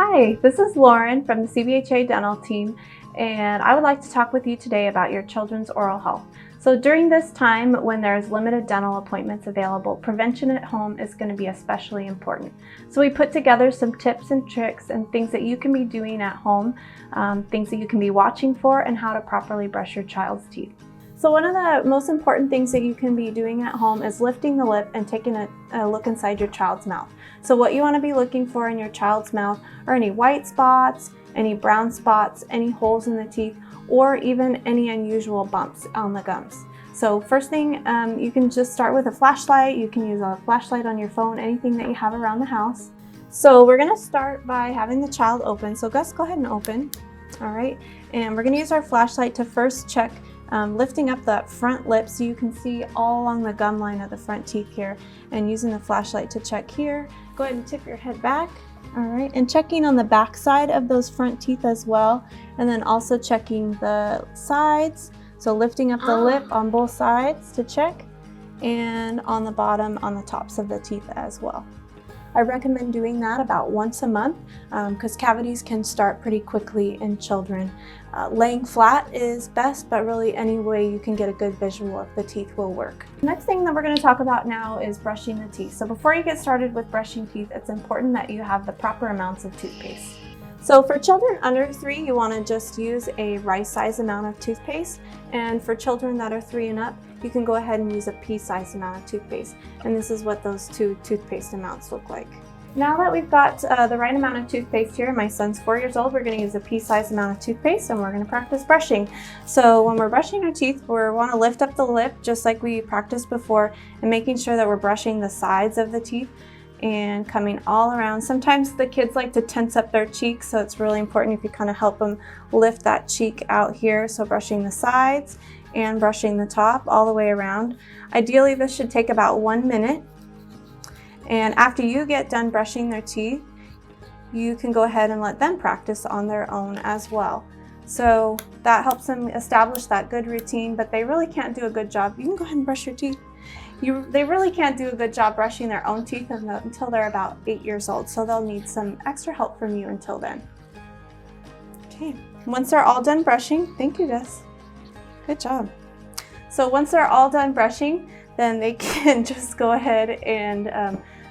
Hi, this is Lauren from the CBHA Dental team, and I would like to talk with you today about your children's oral health. So during this time when there's limited dental appointments available, prevention at home is going to be especially important. So we put together some tips and tricks and things that you can be doing at home, things that you can be watching for, and how to properly brush your child's teeth. So one of the most important things that you can be doing at home is lifting the lip and taking a look inside your child's mouth. So what you want to be looking for in your child's mouth are any white spots, any brown spots, any holes in the teeth, or even any unusual bumps on the gums. So first thing, you can just start with a flashlight. You can use a flashlight on your phone, anything that you have around the house. So we're going to start by having the child open. So Gus, go ahead and open. All right, and we're going to use our flashlight to first check lifting up that front lip so you can see all along the gum line of the front teeth here, and using the flashlight to check here. Go ahead and tip your head back. All right, and checking on the back side of those front teeth as well, and then also checking the sides. So lifting up the lip on both sides to check, and on the bottom on the tops of the teeth as well. I recommend doing that about once a month because cavities can start pretty quickly in children. Laying flat is best, but really any way you can get a good visual of the teeth will work. The next thing that we're going to talk about now is brushing the teeth. So before you get started with brushing teeth, it's important that you have the proper amounts of toothpaste. So for children under 3, you want to just use a rice-size amount of toothpaste, and for children that are 3 and up, you can go ahead and use a pea-sized amount of toothpaste, and this is what those two toothpaste amounts look like. Now that we've got the right amount of toothpaste here, my son's 4 years old, we're going to use a pea-sized amount of toothpaste, and we're going to practice brushing. So when we're brushing our teeth, we want to lift up the lip just like we practiced before, and making sure that we're brushing the sides of the teeth and coming all around. Sometimes the kids like to tense up their cheeks, so it's really important if you kind of help them lift that cheek out here. So brushing the sides and brushing the top all the way around. Ideally, this should take about 1 minute. And after you get done brushing their teeth, you can go ahead and let them practice on their own as well. So that helps them establish that good routine, but they really can't do a good job. You can go ahead and brush your teeth. They really can't do a good job brushing their own teeth until they're about 8 years old, so they'll need some extra help from you until then. Okay, once they're all done brushing, thank you, Gus. Good job. So once they're all done brushing, then they can just go ahead and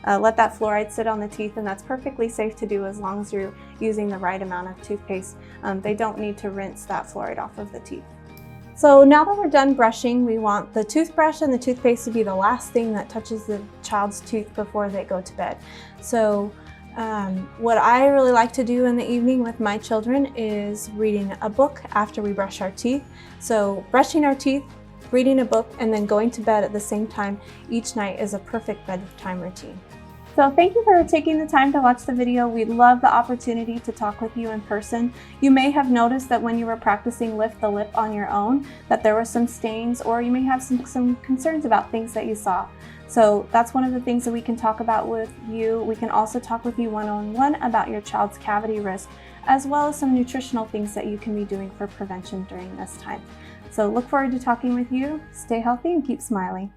let that fluoride sit on the teeth, and that's perfectly safe to do as long as you're using the right amount of toothpaste. They don't need to rinse that fluoride off of the teeth. So now that we're done brushing, we want the toothbrush and the toothpaste to be the last thing that touches the child's tooth before they go to bed. So what I really like to do in the evening with my children is reading a book after we brush our teeth. So brushing our teeth, reading a book, and then going to bed at the same time each night is a perfect bedtime routine. So thank you for taking the time to watch the video. We'd love the opportunity to talk with you in person. You may have noticed that when you were practicing lift the lip on your own, that there were some stains, or you may have some concerns about things that you saw. So that's one of the things that we can talk about with you. We can also talk with you one-on-one about your child's cavity risk, as well as some nutritional things that you can be doing for prevention during this time. So look forward to talking with you. Stay healthy and keep smiling.